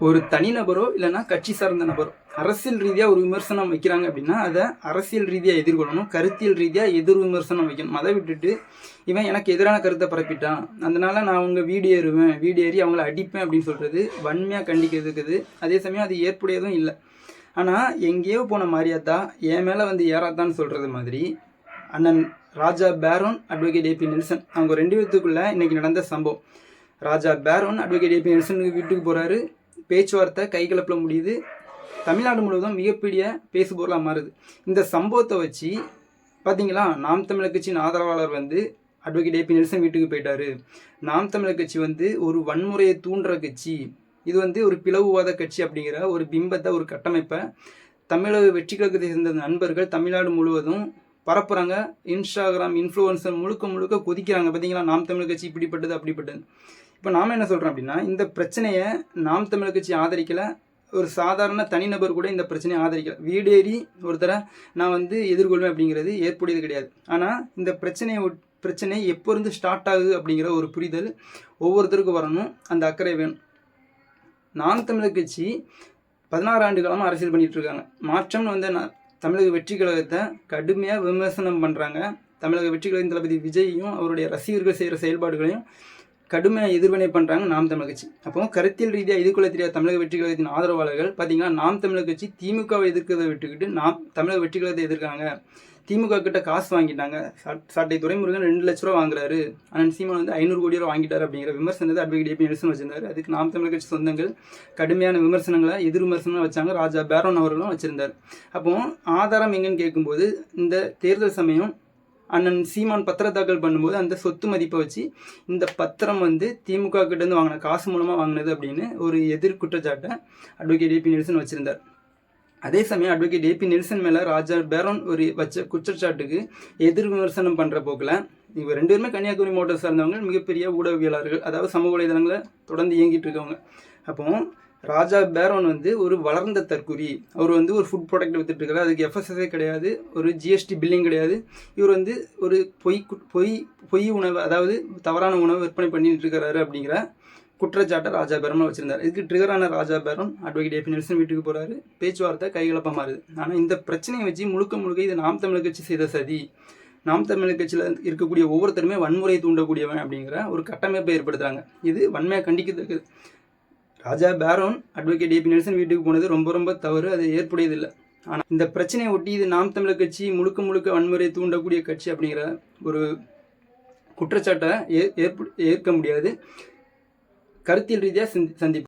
ஒரு தனிநபரோ இல்லைன்னா கட்சி சார்ந்த நபரோ அரசியல் ரீதியாக ஒரு விமர்சனம் வைக்கிறாங்க அப்படின்னா அதை அரசியல் ரீதியாக எதிர்கொள்ளணும், கருத்தியல் ரீதியாக எதிர் விமர்சனம் வைக்கணும். அதை விட்டுட்டு இவன் எனக்கு எதிரான கருத்தை பரப்பிட்டான், அதனால நான் அவங்க வீடியோ ஏறி அவங்கள அடிப்பேன் அப்படின்னு சொல்கிறது வன்மையாக கண்டிக்கிறதுக்குது. அதே சமயம் அது ஏற்புடையதும் இல்லை. ஆனால் எங்கேயோ போன மாதிரியாத்தா என் மேலே வந்து ஏறாத்தான்னு சொல்கிறது மாதிரி அண்ணன் ராஜா பேரோன், அட்வொகேட் ஏபி நெல்சன் அவங்க 2 பேத்துக்குள்ளே இன்றைக்கி நடந்த சம்பவம். ராஜா பேரோன் அட்வொகேட் ஏபி நெல்சனுக்கு வீட்டுக்கு போகிறாரு. பேச்சுவார்த்தை கைகலப்பில் முடியுது. தமிழ்நாடு முழுவதும் மிகப்பெரிய பேசுபொருளாக மாறுது. இந்த சம்பவத்தை வச்சு பார்த்தீங்களா, நாம் தமிழர் கட்சியின் ஆதரவாளர் வந்து அட்வொகேட் ஏபி நெல்சன் வீட்டுக்கு போயிட்டாரு. நாம் தமிழர் கட்சி வந்து ஒரு வன்முறையை தூண்டுற கட்சி, இது வந்து ஒரு பிளவுவாத கட்சி அப்படிங்கிற ஒரு பிம்பத்தை, ஒரு கட்டமைப்பை தமிழக வெற்றி கழகத்தை சேர்ந்த நண்பர்கள் தமிழ்நாடு முழுவதும் பரப்புறாங்க. இன்ஸ்டாகிராம் இன்ஃப்ளூயன்சர் முழுக்க கொதிக்கிறாங்க. பார்த்தீங்களா, நாம் தமிழர் கட்சி இப்படிப்பட்டது அப்படிப்பட்டது. இப்போ நாம் என்ன சொல்கிறோம் அப்படின்னா, இந்த பிரச்சனையை நாம் தமிழர் கட்சி ஆதரிக்கலை, ஒரு சாதாரண தனிநபர் கூட இந்த பிரச்சனையை ஆதரிக்கலை. வீடேறி ஒருத்தரை நான் வந்து எதிர்கொள்வேன் அப்படிங்கிறது ஏற்புடையது கிடையாது. ஆனால் இந்த பிரச்சனை எப்போ இருந்து ஸ்டார்ட் ஆகுது அப்படிங்கிற ஒரு புரிதல் ஒவ்வொருத்தருக்கும் வரணும், அந்த அக்கறை வேணும். நாம் தமிழர் கட்சி 16 ஆண்டு காலமாக அரசியல் பண்ணிகிட்டு இருக்காங்க. மாற்றம்னு வந்து தமிழக வெற்றி கழகத்தை கடுமையாக விமர்சனம் பண்ணுறாங்க. தமிழக வெற்றி கழகத்தின் தளபதி விஜயையும் அவருடைய ரசிகர்கள் செய்கிற செயல்பாடுகளையும் கடுமையாக எதிர்வினை பண்ணுறாங்க நாம் தமிழர் கட்சி. அப்போ கருத்தியல் ரீதியாக எதிர்கொள்ள தெரியாத தமிழக வெற்றி கழகத்தின் ஆதரவாளர்கள் பார்த்தீங்கன்னா, நாம் தமிழர் கட்சி திமுகவை எதிர்க்கிறதை விட்டுக்கிட்டு தமிழக வெற்றி கழகத்தை எதிர்க்காங்க. திமுக கிட்ட காசு வாங்கிட்டாங்க. சாட்டை துரைமுருகன் 2 லட்ச ரூபா வாங்குறாரு, அண்ணன் சீமான் வந்து 500 கோடி ரூபா வாங்கிட்டார் அப்படிங்கிற விமர்சனத்தை அட்வொகேட் ஏபி நெல்சன் வச்சிருந்தாரு. அதுக்கு நாம் தமிழர் கட்சி சொந்தங்கள் கடுமையான விமர்சனங்களை எதிர் விமர்சனம் வச்சாங்க. ராஜா பேரோன் அவர்களும் வச்சிருந்தார். அப்போ ஆதாரம் எங்கன்னு கேட்கும்போது, இந்த தேர்தல் சமயம் அண்ணன் சீமான் பத்திர தாக்கல் பண்ணும்போது அந்த சொத்து மதிப்பை வச்சு இந்த பத்திரம் வந்து திமுக கிட்டேருந்து வாங்கின காசு மூலமாக வாங்கினது அப்படின்னு ஒரு எதிர் குற்றச்சாட்டை அட்வொகேட் ஏபி நெல்சன் வச்சிருந்தார். அதே சமயம் அட்வொகேட் ஏபி நெல்சன் மேலே ராஜா பேரோன் ஒரு வச்ச குற்றச்சாட்டுக்கு எதிர் விமர்சனம் பண்ணுற போக்கில் இவங்க 2 பேருமே கன்னியாகுமரி மாவட்டத்தை சார்ந்தவங்க, மிகப்பெரிய ஊடகவியலாளர்கள், அதாவது சமூக வலைதளங்களை தொடர்ந்து இயங்கிட்டு இருக்கவங்க. அப்போ ராஜா பேரோன் வந்து ஒரு வளர்ந்த தற்குறி. அவர் வந்து ஒரு ஃபுட் ப்ராடக்ட் வித்துட்டு இருக்காரு, அதுக்கு எஃப்எஸ்எஸ்ஏ கிடையாது, ஒரு ஜிஎஸ்டி பில்லிங் கிடையாது. இவர் வந்து ஒரு பொய் உணவு, அதாவது தவறான உணவு விற்பனை பண்ணிட்டு இருக்கிறாரு அப்படிங்கிற குற்றச்சாட்டை ராஜா பேரோன் வச்சிருந்தார். இதுக்கு ட்ரிகரான ராஜா பேரோன் அட்வொகேட் ஏபி நெல்சன் வீட்டுக்கு போகிறாரு. பேச்சுவார்த்தை கைகலப்பாக மாறுது. ஆனால் இந்த பிரச்சனையை வச்சு முழுக்க இது நாம் தமிழர் கட்சி செய்த சதி, நாம் தமிழர் கட்சியில் இருக்கக்கூடிய ஒவ்வொருத்தருமே வன்முறையை தூண்டக்கூடியவன் அப்படிங்கிற ஒரு கட்டமைப்பை ஏற்படுத்துகிறாங்க. இது வன்மையாக கண்டிக்கத்தக்கது. ராஜா பேரோன் அட்வொகேட் ஏபி நெல்சன் வீட்டுக்கு போனது ரொம்ப தவறு, அது ஏற்புடையதில்லை. ஆனால் இந்த பிரச்சனையை ஒட்டி இது நாம் தமிழர் கட்சி முழுக்க வன்முறையை தூண்டக்கூடிய கட்சி அப்படிங்கிற ஒரு குற்றச்சாட்டை ஏற்க முடியாது. கருத்தியல் ரீதியாக சந்திப்பு